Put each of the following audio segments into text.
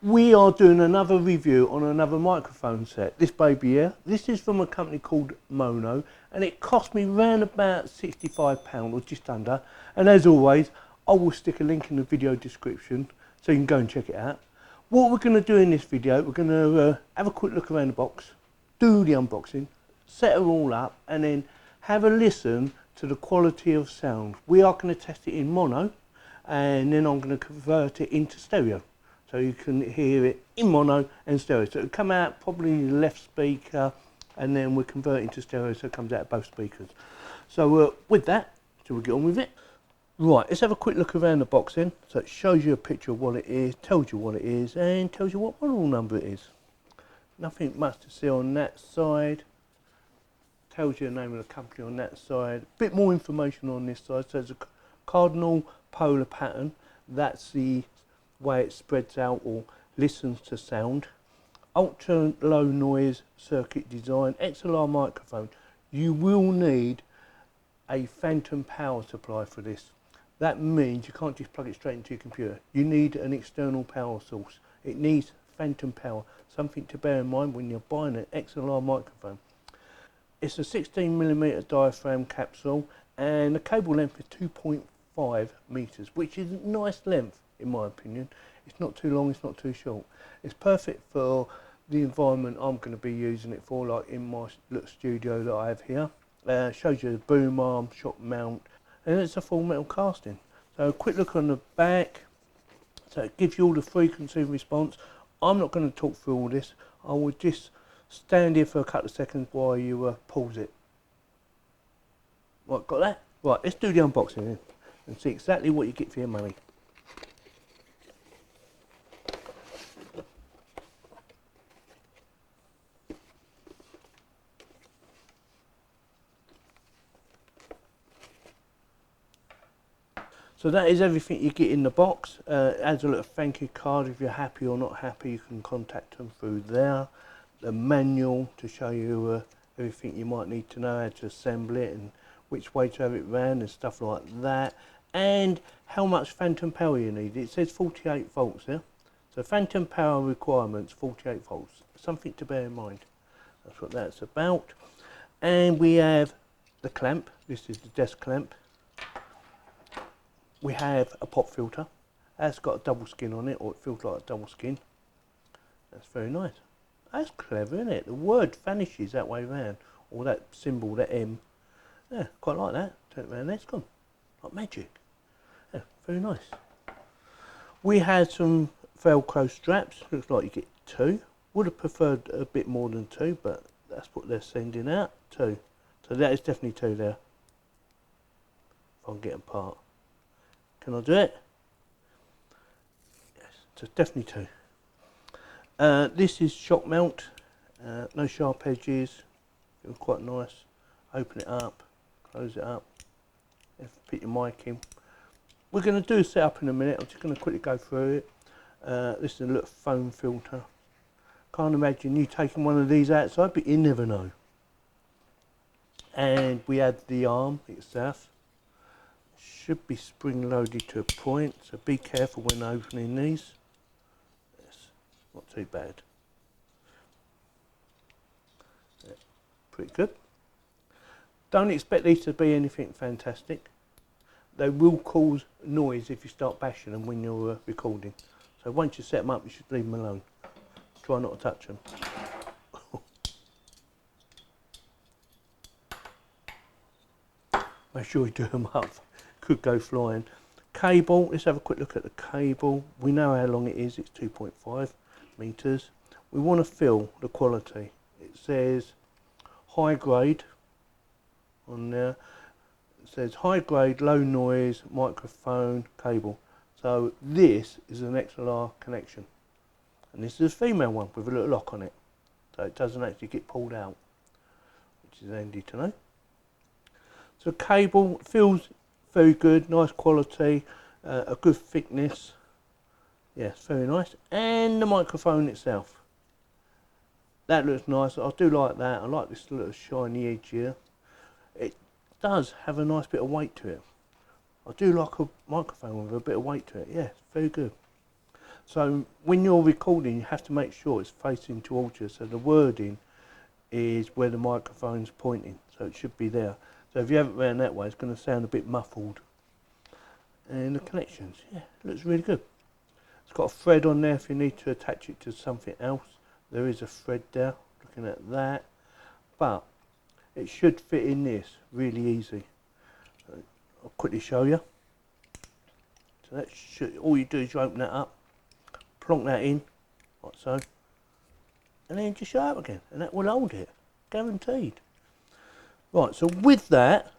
We are doing another review on another microphone set. This baby here, this is from a company called MAONO, and it cost me around about £65 or just under. And as always, I will stick a link in the video description so you can go and check it out. What we're going to do in this video, we're going to have a quick look around the box, do the unboxing, set it all up, and then have a listen to the quality of sound. We are going to test it in mono, and then I'm going to convert it into stereo. So you can hear it in mono and stereo. So it'll come out probably the left speaker, and then we're converting to stereo so it comes out of both speakers. So with that, shall we get on with it? Right, let's have a quick look around the box then. So it shows you a picture of what it is, tells you what it is, and tells you what model number it is. Nothing much to see on that side. Tells you the name of the company on that side. A bit more information on this side. So there's a cardinal polar pattern. That's the way it spreads out or listens to sound. Ultra low noise circuit design, XLR microphone. You will need a phantom power supply for this. That means you can't just plug it straight into your computer. You need an external power source. It needs phantom power, something to bear in mind when you're buying an XLR microphone. It's a 16mm diaphragm capsule, and the cable length is 2.5 meters, which is a nice length in my opinion. It's not too long, it's not too short. It's perfect for the environment I'm going to be using it for, like in my little studio that I have here. Shows you the boom arm, shock mount, and it's a full metal casting. So a quick look on the back. So it gives you all the frequency response. I'm not going to talk through all this. I will just stand here for a couple of seconds while you pause it. Right, got that? Right, let's do the unboxing then and see exactly what you get for your money. So that is everything you get in the box. It adds a little thank you card. If you're happy or not happy, you can contact them through there. The manual to show you everything you might need to know, how to assemble it and which way to have it round and stuff like that. And how much phantom power you need. It says 48 volts there. So phantom power requirements, 48 volts. Something to bear in mind. That's what that's about. And we have the clamp. This is the desk clamp. We have a pop filter. That's got a double skin on it, or it feels like a double skin. That's very nice. That's clever, isn't it? The word vanishes that way round, or that symbol, that M. Yeah, quite like that. Turn it around there, it's gone. Like magic. Yeah, very nice. We had some Velcro straps. Looks like you get 2. Would have preferred a bit more than 2, but that's what they're sending out. 2. So that is definitely 2 there. If I can get them apart. Can I do it? Yes, so definitely 2. This is shock mount, no sharp edges, quite nice. Open it up, close it up, put your mic in. We're going to do a setup in a minute. I'm just going to quickly go through it. This is a little foam filter. Can't imagine you taking one of these outside, but you never know. And we add the arm itself. Should be spring loaded to a point, so be careful when opening these. Yes, not too bad. Yeah, pretty good. Don't expect these to be anything fantastic. They will cause noise if you start bashing them when you're recording. So once you set them up, you should leave them alone. Try not to touch them. Make sure you do them up. Could go flying. Cable, let's have a quick look at the cable. We know how long it is, it's 2.5 meters. We want to feel the quality. It says high grade on there. It says high grade, low noise, microphone, cable. So this is an XLR connection. And this is a female one with a little lock on it. So it doesn't actually get pulled out, which is handy to know. So cable feels very good, nice quality, a good thickness. Yes, very nice. And the microphone itself. That looks nice. I do like that. I like this little shiny edge here. It does have a nice bit of weight to it. I do like a microphone with a bit of weight to it. Yeah, very good. So when you're recording, you have to make sure it's facing towards you, so the wording is where the microphone's pointing, so it should be there. So if you have it around that way, it's going to sound a bit muffled. And the connections, yeah, looks really good. It's got a thread on there if you need to attach it to something else. There is a thread there, looking at that, but it should fit in this really easy. So I'll quickly show you. So that should, all you do is you open that up, plonk that in, like so, and then just shut it up again, and that will hold it, guaranteed. Right, so with that,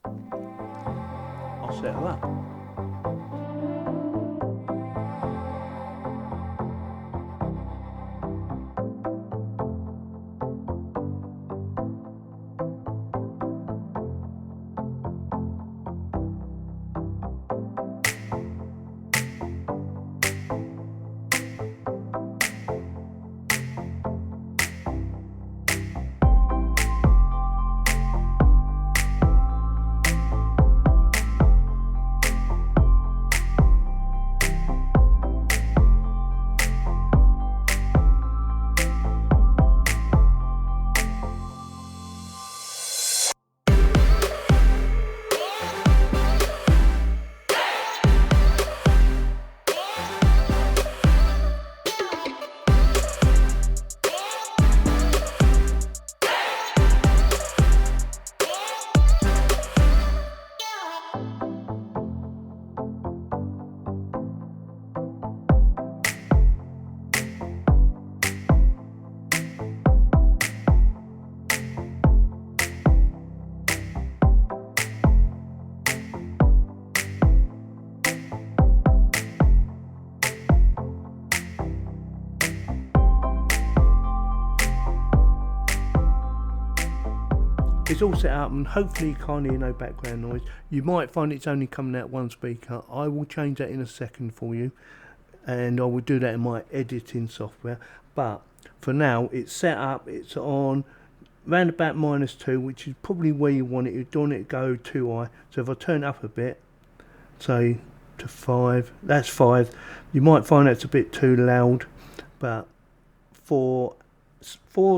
I'll set her up. It's all set up and hopefully you can't hear no background noise. You might find it's only coming out one speaker. I will change that in a second for you, and I will do that in my editing software. But for now, it's set up, it's on round about -2, which is probably where you want it. You don't want it to go too high. So if I turn it up a bit, say to 5, that's 5. You might find that's a bit too loud, but 4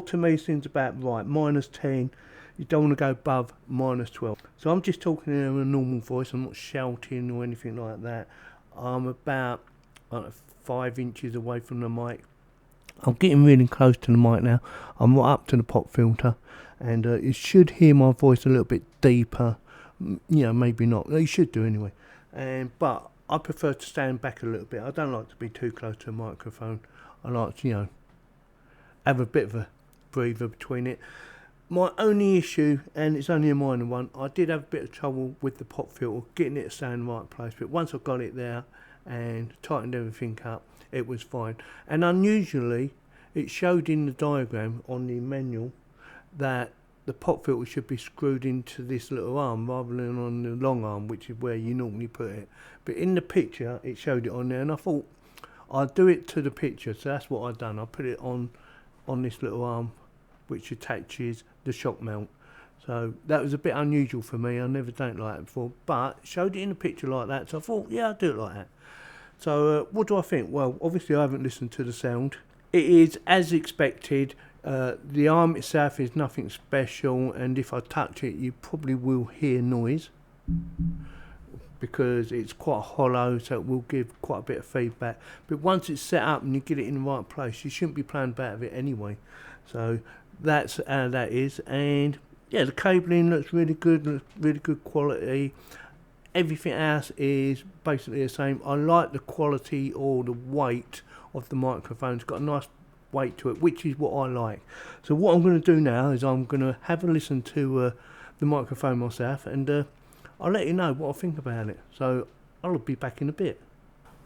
to me seems about right. -10. You don't want to go above -12. So I'm just talking in a normal voice. I'm not shouting or anything like that. I'm about 5 inches away from the mic. I'm getting really close to the mic now. I'm right up to the pop filter, and you should hear my voice a little bit deeper. You know, maybe not. You should do anyway. But I prefer to stand back a little bit. I don't like to be too close to a microphone. I like to, you know, have a bit of a breather between it. My only issue, and it's only a minor one, I did have a bit of trouble with the pop filter, getting it to stay in the right place, but once I got it there and tightened everything up, it was fine. And unusually, it showed in the diagram on the manual that the pop filter should be screwed into this little arm rather than on the long arm, which is where you normally put it. But in the picture, it showed it on there, and I thought I'd do it to the picture, so that's what I've done. I put it on this little arm, which attaches the shock mount. So that was a bit unusual for me. I never done it like that before, but showed it in a picture like that, so I thought, yeah, I'll do it like that. So what do I think? Well, obviously I haven't listened to the sound. It is as expected. The arm itself is nothing special, and if I touch it, you probably will hear noise because it's quite hollow, so it will give quite a bit of feedback. But once it's set up and you get it in the right place, you shouldn't be playing about with it anyway. So that's how that is. And yeah, the cabling looks really good, really good quality. Everything else is basically the same. I like the quality or the weight of the microphone. It's got a nice weight to it, which is what I like. So what I'm going to do now is I'm going to have a listen to the microphone myself, and I'll let you know what I think about it. So I'll be back in a bit.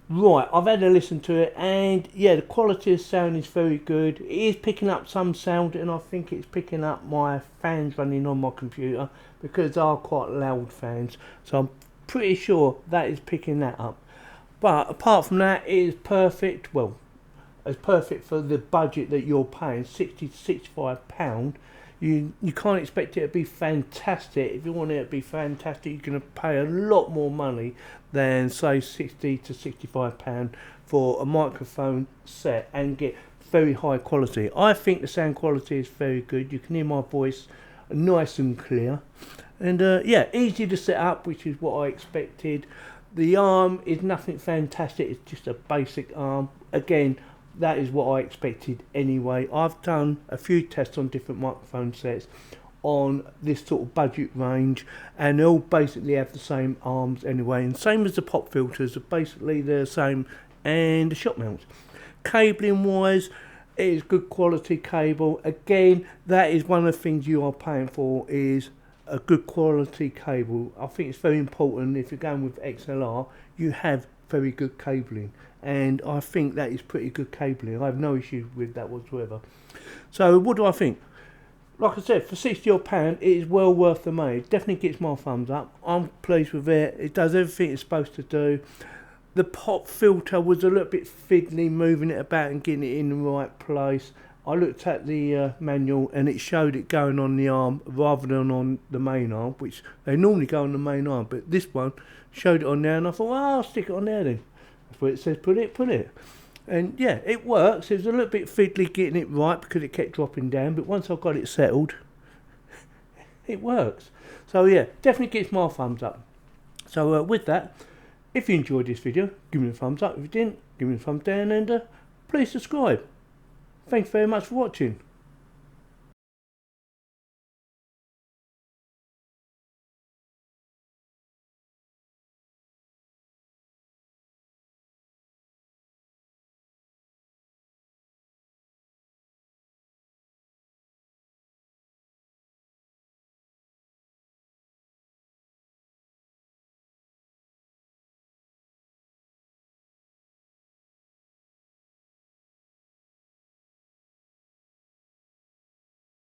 Right, I've had a listen to it, and yeah, the quality of sound is very good. It is picking up some sound, and I think it's picking up my fans running on my computer, because they are quite loud fans. So I'm pretty sure that is picking that up. But apart from that, it is perfect. Well, it's perfect for the budget that you're paying, £60 to £65. You can't expect it to be fantastic. If you want it to be fantastic, you're going to pay a lot more money. than say £60 to £65 for a microphone set and get very high quality. I think the sound quality is very good. You can hear my voice nice and clear, and yeah, easy to set up, which is what I expected. The arm is nothing fantastic, it's just a basic arm. Again, that is what I expected anyway. I've done a few tests on different microphone sets on this sort of budget range, and they all basically have the same arms anyway, and same as the pop filters, basically they're the same, and the shot mounts. Cabling wise, it is good quality cable. Again, that is one of the things you are paying for, is a good quality cable. I think it's very important if you're going with XLR, you have very good cabling, and I think that is pretty good cabling. I have no issue with that whatsoever. So what do I think? Like I said, for £60 it is well worth the money. It definitely gets my thumbs up. I'm pleased with it. It does everything it's supposed to do. The pop filter was a little bit fiddly, moving it about and getting it in the right place. I looked at the manual and it showed it going on the arm rather than on the main arm, which they normally go on the main arm, but this one showed it on there, and I thought, well, I'll stick it on there then. That's where it says put it. And yeah, it works. It was a little bit fiddly getting it right because it kept dropping down, but once I got it settled, it works. So yeah, definitely gets my thumbs up. So with that, if you enjoyed this video, give me a thumbs up. If you didn't, give me a thumbs down, and please subscribe. Thanks very much for watching.